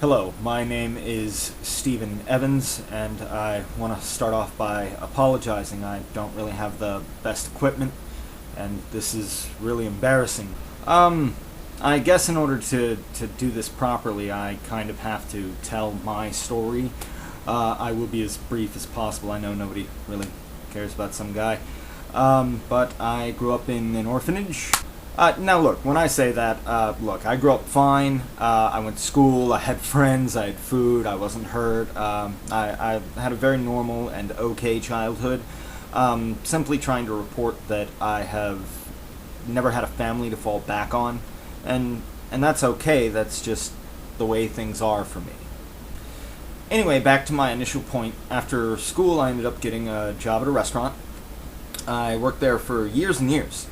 Hello, my name is Stephen Evans, and I want to start off by apologizing. I don't really have the best equipment, and this is really embarrassing. I guess in order to do this properly, I kind of have to tell my story. I will be as brief as possible. I know nobody really cares about some guy. But I grew up in an orphanage. Now look, when I say that, look, I grew up fine. I went to school, I had friends, I had food, I wasn't hurt. I had a very normal and okay childhood. Simply trying to report that I have never had a family to fall back on, and that's okay. That's just the way things are for me. Anyway, back to my initial point. After school, I ended up getting a job at a restaurant. I worked there for years and years.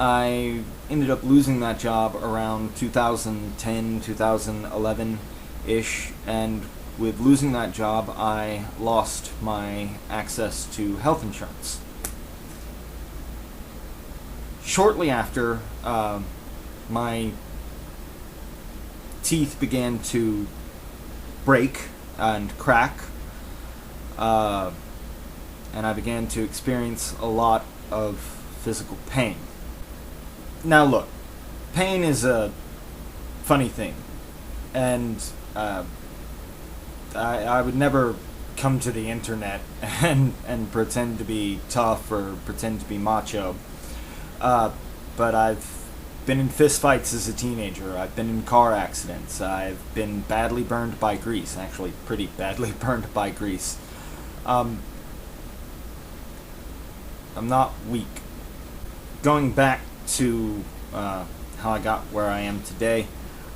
I ended up losing that job around 2010, 2011 ish, and with losing that job, I lost my access to health insurance. Shortly after, my teeth began to break and crack, and I began to experience a lot of physical pain. Now, look, pain is a funny thing, and I would never come to the internet and pretend to be tough or pretend to be macho. But I've been in fistfights as a teenager. I've been in car accidents. I've been badly burned by grease. Actually, pretty badly burned by grease. I'm not weak. Going back to how I got where I am today,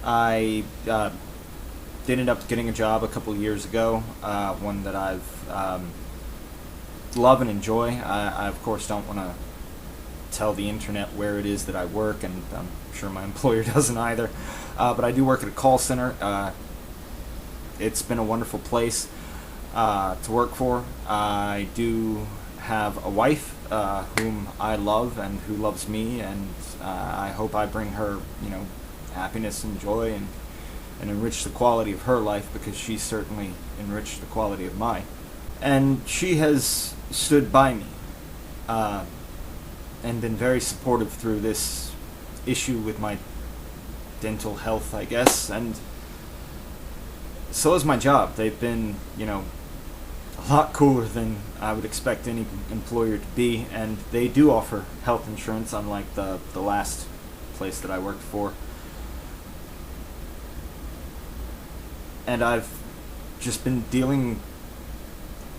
I did end up getting a job a couple years ago, one that I've love and enjoy. I of course don't want to tell the internet where it is that I work, and I'm sure my employer doesn't either. But I do work at a call center. It's been a wonderful place to work for. I do have a wife whom I love and who loves me, and I hope I bring her, happiness and joy and enrich the quality of her life, because she certainly enriched the quality of mine. And she has stood by me and been very supportive through this issue with my dental health, I guess, and so is my job. They've been, a lot cooler than I would expect any employer to be, and they do offer health insurance, unlike the last place that I worked for. And I've just been dealing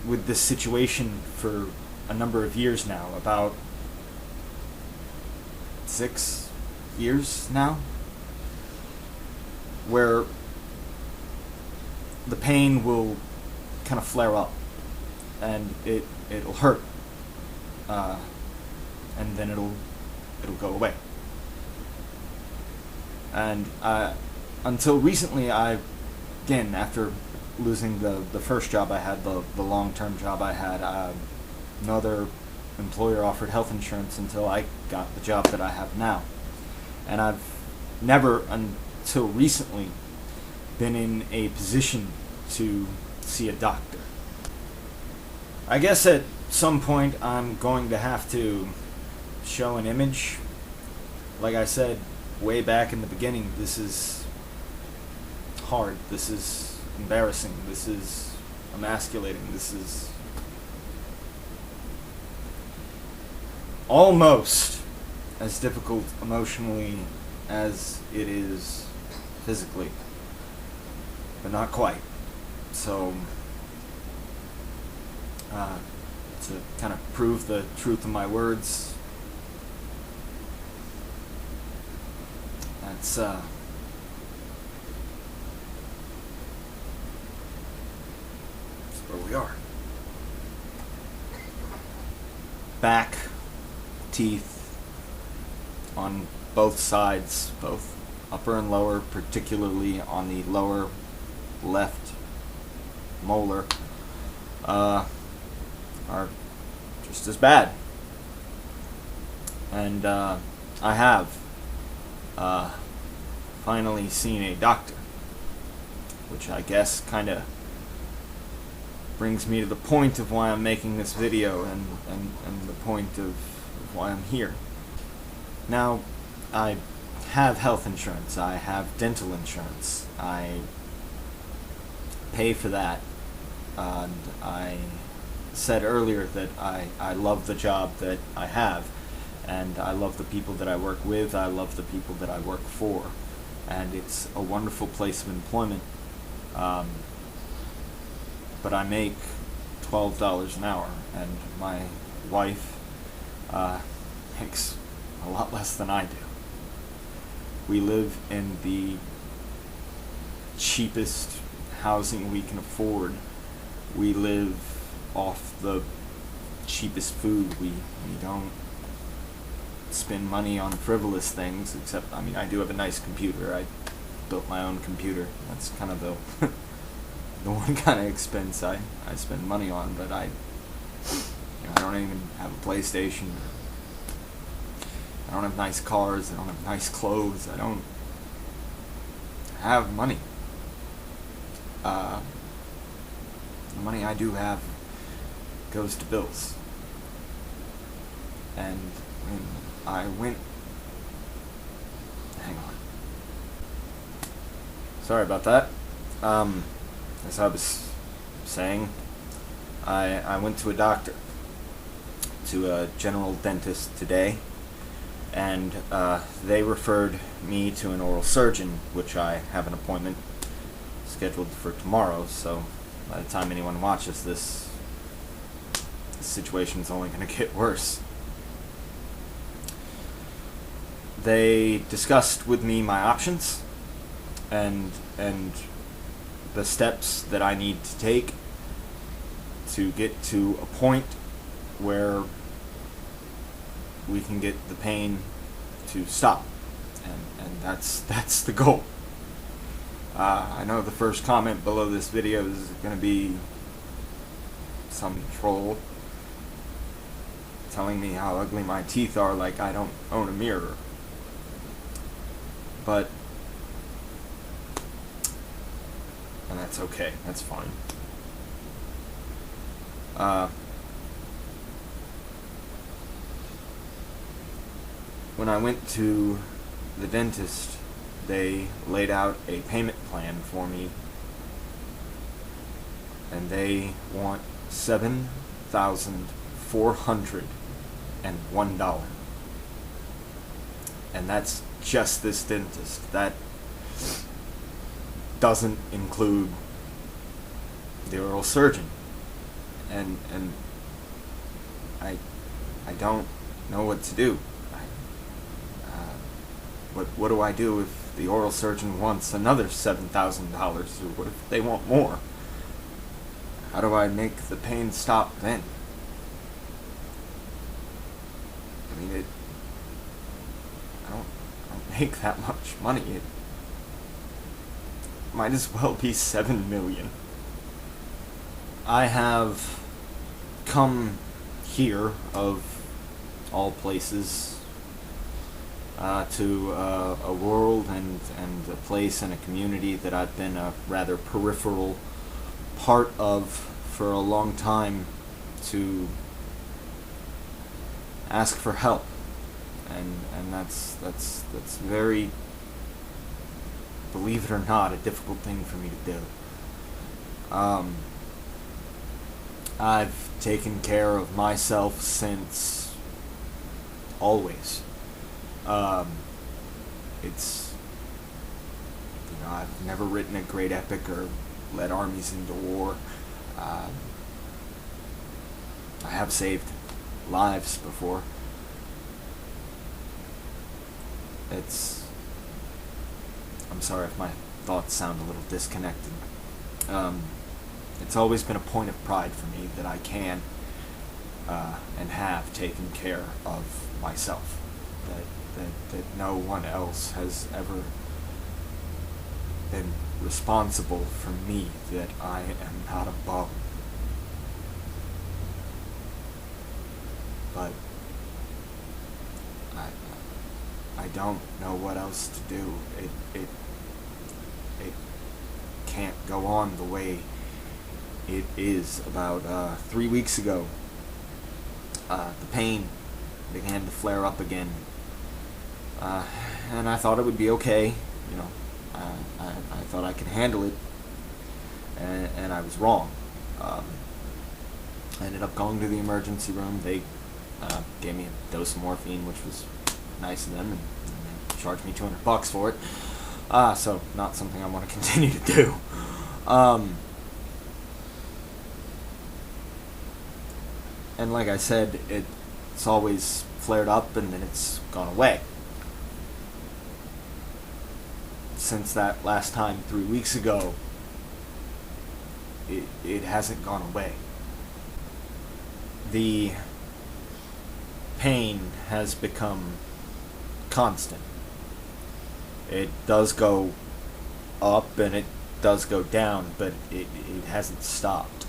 with this situation for a number of years now, about 6 years now, where the pain will kind of flare up, and it'll hurt, and then it'll go away. And until recently, again, after losing the first job I had, the long-term job I had, no other employer offered health insurance until I got the job that I have now. And I've never, until recently, been in a position to see a doctor. I guess at some point I'm going to have to show an image. Like I said way back in the beginning, this is hard, this is embarrassing, this is emasculating, this is almost as difficult emotionally as it is physically, but not quite. So, to kind of prove the truth of my words, that's where we are. Back, teeth on both sides, both upper and lower, particularly on the lower left molar, are just as bad. And I have finally seen a doctor, which I guess kind of brings me to the point of why I'm making this video and the point of why I'm here. Now, I have health insurance, I have dental insurance, I pay for that, and I said earlier that I love the job that I have, and I love the people that I work with, I love the people that I work for, and it's a wonderful place of employment. But I make $12 an hour, and my wife makes a lot less than I do. We live in the cheapest housing we can afford. We live off the cheapest food. We don't spend money on frivolous things, except, I mean, I do have a nice computer. I built my own computer. That's kind of the the one kind of expense I spend money on, but I don't even have a PlayStation. I don't have nice cars. I don't have nice clothes. I don't have money. The money I do have goes to bills. And when I went... Hang on. Sorry about that. As I was saying, I went to a doctor, to a general dentist today, and they referred me to an oral surgeon, which I have an appointment scheduled for tomorrow, so by the time anyone watches this situation's only going to get worse. They discussed with me my options, and the steps that I need to take to get to a point where we can get the pain to stop, and that's the goal. I know the first comment below this video is going to be some troll telling me how ugly my teeth are, like I don't own a mirror. But and that's okay, that's fine. When I went to the dentist, they laid out a payment plan for me, and they want $7,401. And that's just this dentist. That doesn't include the oral surgeon, and I don't know what to do. What do I do if the oral surgeon wants another $7,000, or what if they want more? How do I make the pain stop then? I mean, I don't make that much money. It might as well be $7 million. I have come here, of all places, to a world and a place and a community that I've been a rather peripheral part of for a long time, to ask for help, and that's very, believe it or not, a difficult thing for me to do. I've taken care of myself since always. It's, I've never written a great epic or led armies into war. I have saved lives before. I'm sorry if my thoughts sound a little disconnected. It's always been a point of pride for me that I can and have taken care of myself. That no one else has ever been responsible for me, that I am not above. But I don't know what else to do. It can't go on the way it is. About 3 weeks ago, the pain began to flare up again, and I thought it would be okay. You know, I thought I could handle it, and I was wrong. I ended up going to the emergency room. They gave me a dose of morphine, which was nice of them, and they charged me $200 for it. So not something I want to continue to do. And like I said, it's always flared up and then it's gone away. Since that last time 3 weeks ago, it hasn't gone away. The pain has become constant. It does go up and it does go down, but it hasn't stopped.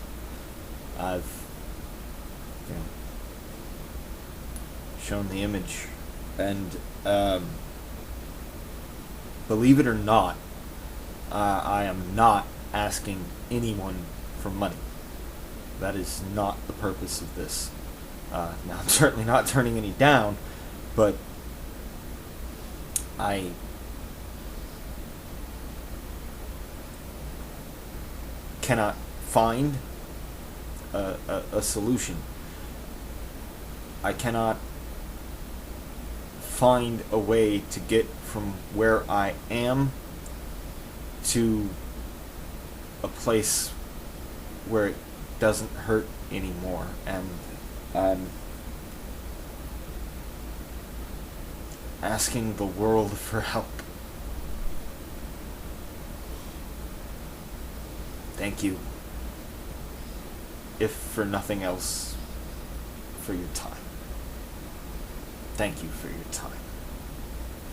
I've shown the image, and believe it or not, I am not asking anyone for money. That is not the purpose of this. Now, I'm certainly not turning any down, but I cannot find a solution. I cannot find a way to get from where I am to a place where it doesn't hurt anymore, and I'm asking the world for help. Thank you, if for nothing else, for your time. Thank you for your time.